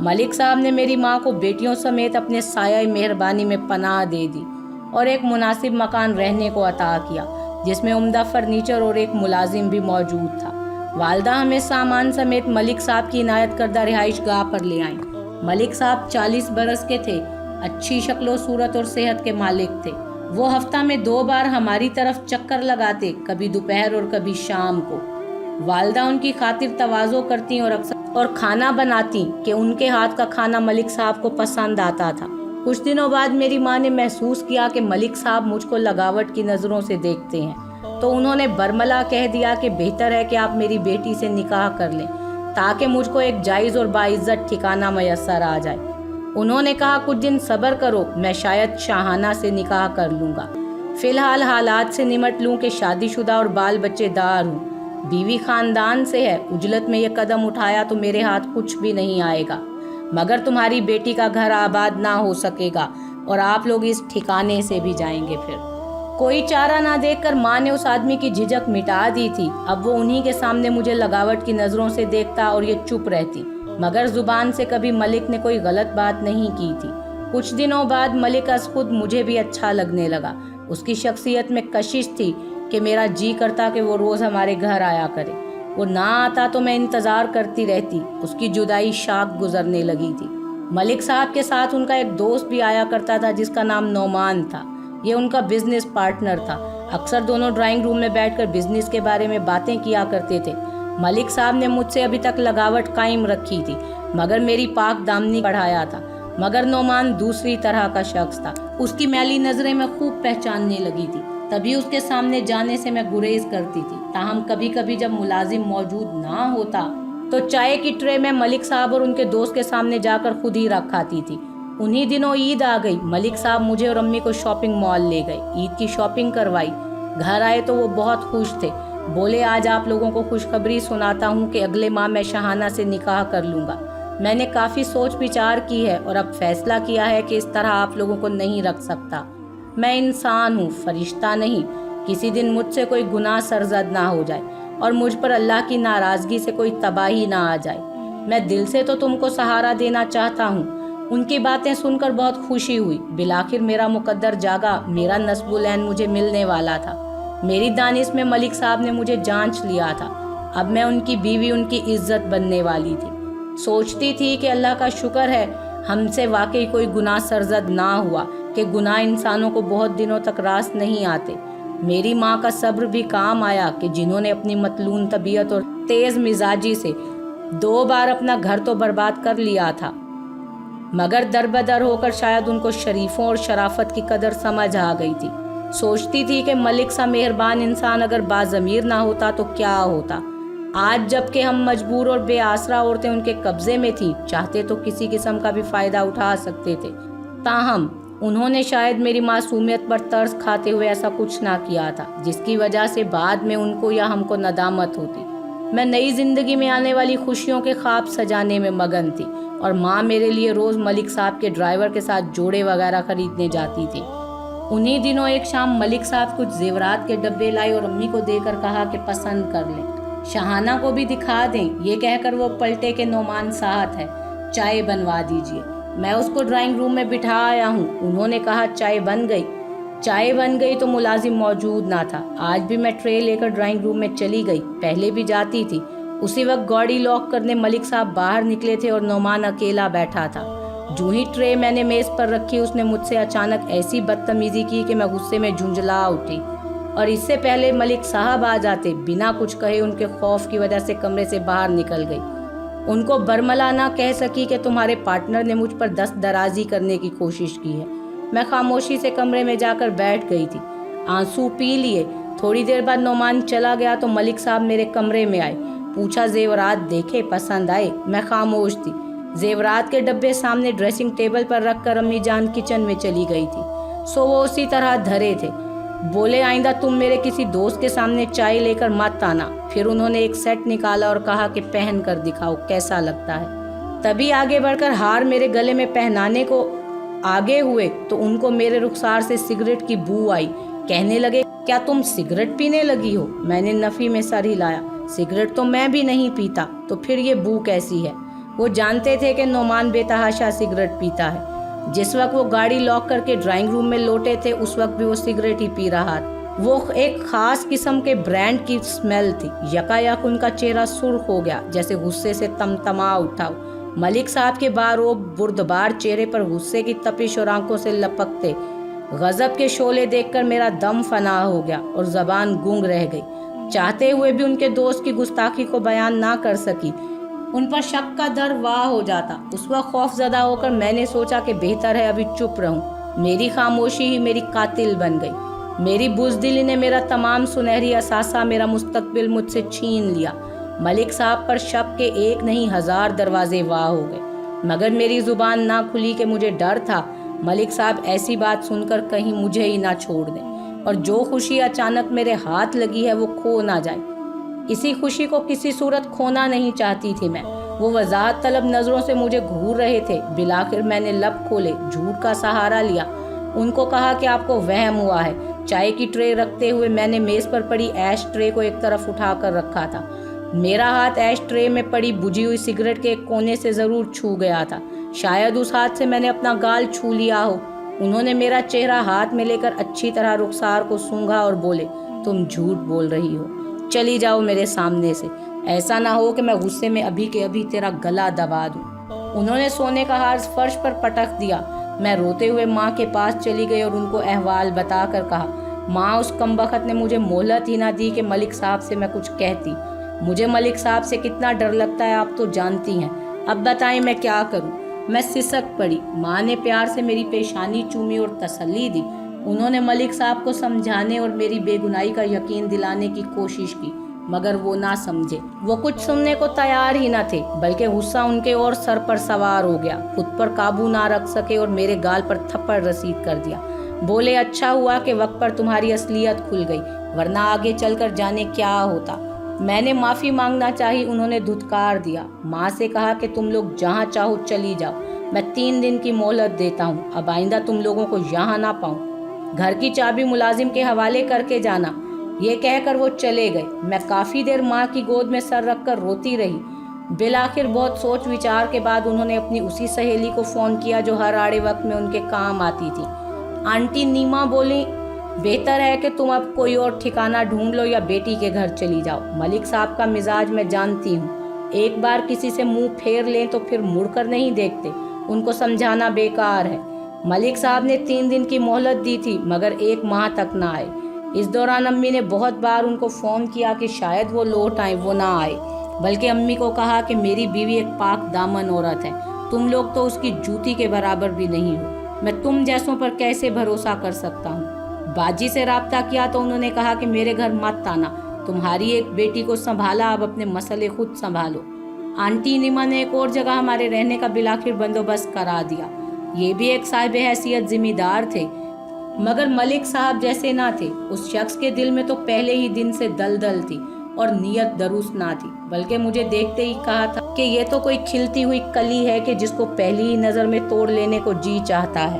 ملک صاحب نے میری ماں کو بیٹیوں سمیت اپنے سایہ مہربانی میں پناہ دے دی اور ایک مناسب مکان رہنے کو عطا کیا جس میں عمدہ فرنیچر اور ایک ملازم بھی موجود تھا۔ والدہ ہمیں سامان سمیت ملک صاحب کی عنایت کردہ رہائش گاہ پر لے آئیں۔ ملک صاحب 40 برس کے تھے، اچھی شکل و صورت اور صحت کے مالک تھے۔ وہ ہفتہ میں 2 بار ہماری طرف چکر لگاتے، کبھی دوپہر اور کبھی شام کو۔ والدہ ان کی خاطر تواضع کرتی اور کھانا بناتی کہ ان کے ہاتھ کا کھانا ملک صاحب کو پسند آتا تھا۔ کچھ دنوں بعد میری ماں نے محسوس کیا کہ ملک صاحب مجھ کو لگاوٹ کی نظروں سے دیکھتے ہیں، تو انہوں نے برملا کہہ دیا کہ بہتر ہے کہ آپ میری بیٹی سے نکاح کر لیں تاکہ مجھ کو ایک جائز اور باعزت ٹھکانہ میسر آ جائے۔ انہوں نے کہا کچھ دن صبر کرو، میں شاید شاہانہ سے نکاح کر لوں گا، فی الحال حالات سے نمٹ لوں کہ شادی شدہ اور بال بچے دار ہوں، بیوی خاندان سے ہے، عجلت میں یہ قدم اٹھایا تو میرے ہاتھ کچھ بھی نہیں آئے گا، مگر تمہاری بیٹی کا گھر آباد نہ ہو سکے گا اور آپ لوگ اس ٹھکانے سے بھی جائیں گے۔ پھر کوئی چارہ نہ دیکھ کر ماں نے اس آدمی کی جھجک مٹا دی تھی۔ اب وہ انہی کے سامنے مجھے لگاوٹ کی نظروں سے دیکھتا اور یہ چپ رہتی، مگر زبان سے کبھی ملک نے کوئی غلط بات نہیں کی تھی۔ کچھ دنوں بعد ملک از خود مجھے بھی اچھا لگنے لگا۔ اس کی شخصیت میں کشش تھی کہ میرا جی کرتا کہ وہ روز ہمارے گھر آیا کرے۔ وہ نہ آتا تو میں انتظار کرتی رہتی۔ اس کی جدائی شاک گزرنے لگی تھی۔ ملک صاحب کے ساتھ ان کا ایک دوست بھی آیا کرتا تھا جس کا نام نعمان تھا۔ یہ ان کا بزنس پارٹنر تھا۔ اکثر دونوں ڈرائنگ روم میں بیٹھ کر بزنس کے بارے میں باتیں کیا کرتے تھے۔ ملک صاحب نے مجھ سے ابھی تک لگاوٹ قائم رکھی تھی مگر میری پاک دامنی بڑھایا تھا، مگر نعمان دوسری طرح کا شخص تھا۔ اس کی میلی نظریں میں خوب پہچاننے لگی تھی، تبھی اس کے سامنے جانے سے میں گریز کرتی تھی۔ تاہم کبھی کبھی جب ملازم موجود نہ ہوتا تو چائے کی ٹرے میں ملک صاحب اور ان کے دوست کے سامنے جا کر خود ہی رکھ کھاتی تھی۔ انہی دنوں عید آ گئی۔ ملک صاحب مجھے اور امی کو شاپنگ مال لے گئے، عید کی شاپنگ کروائی۔ گھر آئے تو وہ بہت خوش تھے۔ بولے آج آپ لوگوں کو خوشخبری سناتا ہوں کہ اگلے ماہ میں شاہانہ سے نکاح کر لوں گا۔ میں نے کافی سوچ بچار کی ہے اور اب فیصلہ کیا ہے کہ اس طرح آپ لوگوں کو نہیں رکھ سکتا۔ میں انسان ہوں، فرشتہ نہیں۔ کسی دن مجھ سے کوئی گناہ سرزد نہ ہو جائے اور مجھ پر اللہ کی ناراضگی سے کوئی تباہی نہ آ جائے۔ میں دل سے تو تم کو سہارا دینا چاہتا ہوں۔ ان کی باتیں سن کر بہت خوشی ہوئی۔ بالآخر میرا مقدر جاگا، میرا نصب العین مجھے ملنے والا تھا۔ میری دانش میں ملک صاحب نے مجھے جانچ لیا تھا۔ اب میں ان کی بیوی، ان کی عزت بننے والی تھی۔ سوچتی تھی کہ اللہ کا شکر ہے ہم سے واقعی کوئی گناہ سرزد نہ ہوا، کہ گناہ انسانوں کو بہت دنوں تک راست نہیں آتے۔ میری ماں کا صبر بھی کام آیا کہ جنہوں نے اپنی متلون طبیعت اور تیز مزاجی سے 2 بار اپنا گھر تو برباد کر لیا تھا، مگر دربدر ہو کر شاید ان کو شریفوں اور شرافت کی قدر سمجھ آ گئی تھی۔ سوچتی تھی کہ ملک سا مہربان انسان اگر باضمیر نہ ہوتا تو کیا ہوتا۔ آج جب کہ ہم مجبور اور بے آسرا عورتیں ان کے قبضے میں تھیں، چاہتے تو کسی قسم کا بھی فائدہ اٹھا سکتے تھے۔ تاہم انہوں نے شاید میری معصومیت پر ترس کھاتے ہوئے ایسا کچھ نہ کیا تھا جس کی وجہ سے بعد میں ان کو یا ہم کو ندامت ہوتی۔ میں نئی زندگی میں آنے والی خوشیوں کے خواب سجانے میں مگن تھی اور ماں میرے لیے روز ملک صاحب کے ڈرائیور کے ساتھ جوڑے وغیرہ خریدنے جاتی تھی۔ انہی دنوں ایک شام ملک صاحب کچھ زیورات کے ڈبے لائے اور امی کو دے کر کہا کہ پسند کر لیں، شاہانہ کو بھی دکھا دیں۔ یہ کہہ کر وہ پلٹے کہ نعمان ساتھ ہے، چائے بنوا دیجیے۔ میں اس کو ڈرائنگ روم میں بٹھا آیا ہوں۔ انہوں نے کہا چائے بن گئی۔ چائے بن گئی تو ملازم موجود نہ تھا۔ آج بھی میں ٹرے لے کر ڈرائنگ روم میں چلی گئی، پہلے بھی جاتی تھی۔ اسی وقت گاڑی لاک کرنے ملک صاحب باہر نکلے تھے اور نعمان اکیلا بیٹھا تھا۔ جو ہی ٹرے میں نے میز پر رکھی، اس نے مجھ سے اچانک ایسی بدتمیزی کی کہ میں غصے میں جھنجھلا اٹھی، اور اس سے پہلے ملک صاحب آ جاتے، بنا کچھ کہے ان کے خوف کی وجہ سے کمرے سے باہر نکل گئی۔ ان کو برملا نہ کہہ سکی کہ تمہارے پارٹنر نے مجھ پر دست درازی کرنے کی کوشش کی ہے۔ میں خاموشی سے کمرے میں جا کر بیٹھ گئی تھی، آنسو پی لیے۔ تھوڑی دیر بعد نعمان چلا گیا تو ملک صاحب میرے کمرے میں آئے، پوچھا زیورات دیکھے، پسند آئے؟ میں خاموش تھی۔ زیورات کے ڈبے سامنے ڈریسنگ ٹیبل پر رکھ کر امی جان کچن میں چلی گئی تھی، سو وہ اسی طرح دھرے تھے۔ بولے آئندہ تم میرے کسی دوست کے سامنے چائے لے کر مت آنا۔ پھر انہوں نے ایک سیٹ نکالا اور کہا کہ پہن کر دکھاؤ کیسا لگتا ہے۔ تبھی آگے بڑھ کر ہار میرے گلے میں پہنانے کو آگے ہوئے تو ان کو میرے رخسار سے سگریٹ کی بو آئی۔ کہنے لگے کیا تم سگریٹ پینے لگی ہو؟ میں نے نفی میں سر ہلایا، سگریٹ تو میں بھی نہیں پیتا، تو پھر یہ بو کیسی ہے؟ وہ جانتے تھے کہ نعمان بے تحاشا سگریٹ پیتا ہے۔ جس وقت وہ گاڑی لاک کر کے ڈرائنگ روم میں لوٹے تھے اس وقت بھی وہ سگریٹ ہی پی رہا تھا۔ وہ ایک خاص قسم کے برانڈ کی اسمیل تھی۔ یکایک ان کا چہرہ سرخ ہو گیا، جیسے غصے سے تمتما اٹھا۔ ملک صاحب کے باروب بردبار چہرے پر غصے کی تپش اور آنکھوں سے لپکتے غضب کے شعلے دیکھ کر میرا دم فنا ہو گیا اور زبان گونگ رہ گئی۔ چاہتے ہوئے بھی ان کے دوست کی گستاخی کو بیان نہ کر سکی۔ ان پر شک کا در واہ ہو جاتا۔ اس وقت خوف زدہ ہو کر میں نے سوچا کہ بہتر ہے ابھی چپ رہوں۔ میری خاموشی ہی میری قاتل بن گئی۔ میری بزدلی نے میرا تمام سنہری اثاثہ، میرا مستقبل مجھ سے چھین لیا۔ ملک صاحب پر شک کے ایک نہیں 1000 دروازے واہ ہو گئے، مگر میری زبان نہ کھلی کہ مجھے ڈر تھا ملک صاحب ایسی بات سن کر کہیں مجھے ہی نہ چھوڑ دیں اور جو خوشی اچانک میرے ہاتھ لگی ہے وہ کھو نہ جائے۔ اسی خوشی کو کسی صورت کھونا نہیں چاہتی تھی میں۔ وہ وضاحت طلب نظروں سے مجھے گھور رہے تھے۔ بالآخر میں نے لب کھولے، جھوٹ کا سہارا لیا۔ ان کو کہا کہ آپ کو وہم ہوا ہے۔ چائے کی ٹرے رکھتے ہوئے میں نے میز پر پڑی ایش ٹرے کو ایک طرف اٹھا کر رکھا تھا۔ میرا ہاتھ ایش ٹرے میں پڑی بجھی ہوئی سگریٹ کے ایک کونے سے ضرور چھو گیا تھا۔ شاید اس ہاتھ سے میں نے اپنا گال چھو لیا ہو۔ انہوں نے میرا چہرہ ہاتھ میں لے کر اچھی طرح رخسار کو سونگھا اور بولے، تم جھوٹ بول رہی ہو، چلی جاؤ میرے سامنے سے، ایسا نہ ہو کہ میں غصے میں ابھی کے ابھی تیرا گلا دبا دوں۔ انہوں نے سونے کا ہار فرش پر پٹک دیا۔ میں روتے ہوئے ماں کے پاس چلی گئی اور ان کو احوال بتا کر کہا، ماں اس کمبخت نے مجھے مہلت ہی نہ دی کہ ملک صاحب سے میں کچھ کہتی۔ مجھے ملک صاحب سے کتنا ڈر لگتا ہے آپ تو جانتی ہیں، اب بتائیں میں کیا کروں۔ میں سسک پڑی۔ ماں نے پیار سے میری پیشانی چومی اور تسلی دی۔ انہوں نے ملک صاحب کو سمجھانے اور میری بے گناہی کا یقین دلانے کی کوشش کی، مگر وہ نہ سمجھے۔ وہ کچھ سننے کو تیار ہی نہ تھے، بلکہ غصہ ان کے اور سر پر سوار ہو گیا۔ خود پر قابو نہ رکھ سکے اور میرے گال پر تھپڑ رسید کر دیا۔ بولے، اچھا ہوا کہ وقت پر تمہاری اصلیت کھل گئی، ورنہ آگے چل کر جانے کیا ہوتا۔ میں نے معافی مانگنا چاہی، انہوں نے دھتکار دیا۔ ماں سے کہا کہ تم لوگ جہاں چاہو چلی جاؤ، میں 3 دن کی مہلت دیتا ہوں، اب آئندہ تم لوگوں کو یہاں نہ پاؤں۔ گھر کی چابی ملازم کے حوالے کر کے جانا۔ یہ کہہ کر وہ چلے گئے۔ میں کافی دیر ماں کی گود میں سر رکھ کر روتی رہی۔ بالآخر بہت سوچ وچار کے بعد انہوں نے اپنی اسی سہیلی کو فون کیا جو ہر آڑے وقت میں ان کے کام آتی تھی۔ آنٹی نیما بولی، بہتر ہے کہ تم اب کوئی اور ٹھکانہ ڈھونڈ لو یا بیٹی کے گھر چلی جاؤ۔ ملک صاحب کا مزاج میں جانتی ہوں، ایک بار کسی سے منہ پھیر لیں تو پھر مڑ کر نہیں دیکھتے، ان کو سمجھانا بیکار ہے۔ ملک صاحب نے 3 دن کی مہلت دی تھی، مگر 1 ماہ تک نہ آئے۔ اس دوران امی نے بہت بار ان کو فون کیا کہ شاید وہ لوٹ آئیں، وہ نہ آئے، بلکہ امی کو کہا کہ میری بیوی ایک پاک دامن عورت ہے، تم لوگ تو اس کی جوتی کے برابر بھی نہیں ہو، میں تم جیسوں پر کیسے بھروسہ کر سکتا ہوں۔ باجی سے رابطہ کیا تو انہوں نے کہا کہ میرے گھر مت آنا، تمہاری ایک بیٹی کو سنبھالا، اب اپنے مسئلے خود سنبھالو۔ آنٹی نیما نے ایک اور جگہ ہمارے رہنے کا بالآخر بندوبست کرا دیا۔ یہ بھی ایک صاحب حیثیت ذمہ دار تھے، مگر ملک صاحب جیسے نہ تھے۔ اس شخص کے دل میں تو پہلے ہی دن سے دلدل تھی اور نیت درست نہ تھی، بلکہ مجھے دیکھتے ہی کہا تھا کہ یہ تو کوئی کھلتی ہوئی کلی ہے کہ جس کو پہلی ہی نظر میں توڑ لینے کو جی چاہتا ہے۔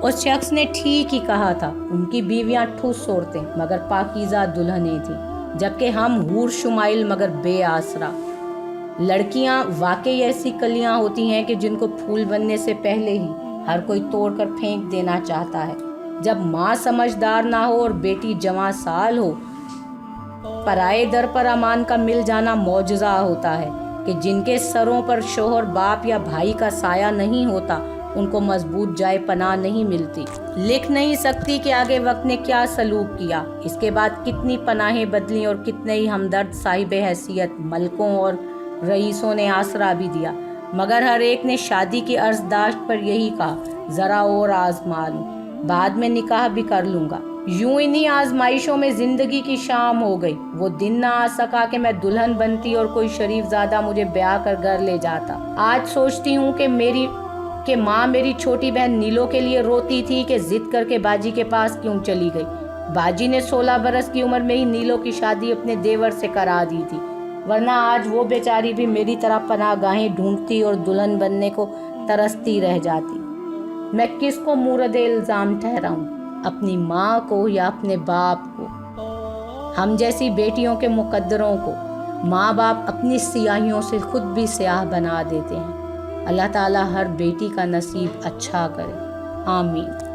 اس شخص نے ٹھیک ہی کہا تھا۔ ان کی بیویاں ٹھوس عورتیں مگر پاکیزہ دلہنیں تھیں، جبکہ ہم حور شمائل مگر بے آسرا۔ لڑکیاں واقعی ایسی کلیاں ہوتی ہیں کہ جن کو پھول بننے سے پہلے ہی ہر کوئی توڑ کر پھینک دینا چاہتا ہے۔ جب ماں سمجھدار نہ ہو اور بیٹی جواں سال ہو، پرائے در پر امان کا مل جانا معجزہ ہوتا ہے کہ جن کے سروں پر شوہر، باپ یا بھائی کا سایہ نہیں ہوتا، ان کو مضبوط جائے پناہ نہیں ملتی۔ لکھ نہیں سکتی کہ آگے وقت نے کیا سلوک کیا، اس کے بعد کتنی پناہیں بدلیں اور کتنے ہی ہمدرد صاحب حیثیت ملکوں اور رئیسوں نے آسرا بھی دیا، مگر ہر ایک نے شادی کی عرضداشت پر یہی کہا، ذرا اور آزما لوں، بعد میں نکاح بھی کر لوں گا۔ یوں انہی آزمائشوں میں زندگی کی شام ہو گئی۔ وہ دن نہ آ سکا کہ میں دلہن بنتی اور کوئی شریف زادہ مجھے بیاہ کر گھر لے جاتا۔ آج سوچتی ہوں کہ ماں میری چھوٹی بہن نیلو کے لیے روتی تھی کہ ضد کر کے باجی کے پاس کیوں چلی گئی۔ باجی نے 16 برس کی عمر میں ہی نیلو کی شادی اپنے دیور سے کرا دی تھی، ورنہ آج وہ بیچاری بھی میری طرح پناہ گاہیں ڈھونڈتی اور دلہن بننے کو ترستی رہ جاتی۔ میں کس کو مورد الزام ٹھہراؤں، اپنی ماں کو یا اپنے باپ کو؟ ہم جیسی بیٹیوں کے مقدروں کو ماں باپ اپنی سیاہیوں سے خود بھی سیاہ بنا دیتے ہیں۔ اللہ تعالیٰ ہر بیٹی کا نصیب اچھا کرے، آمین۔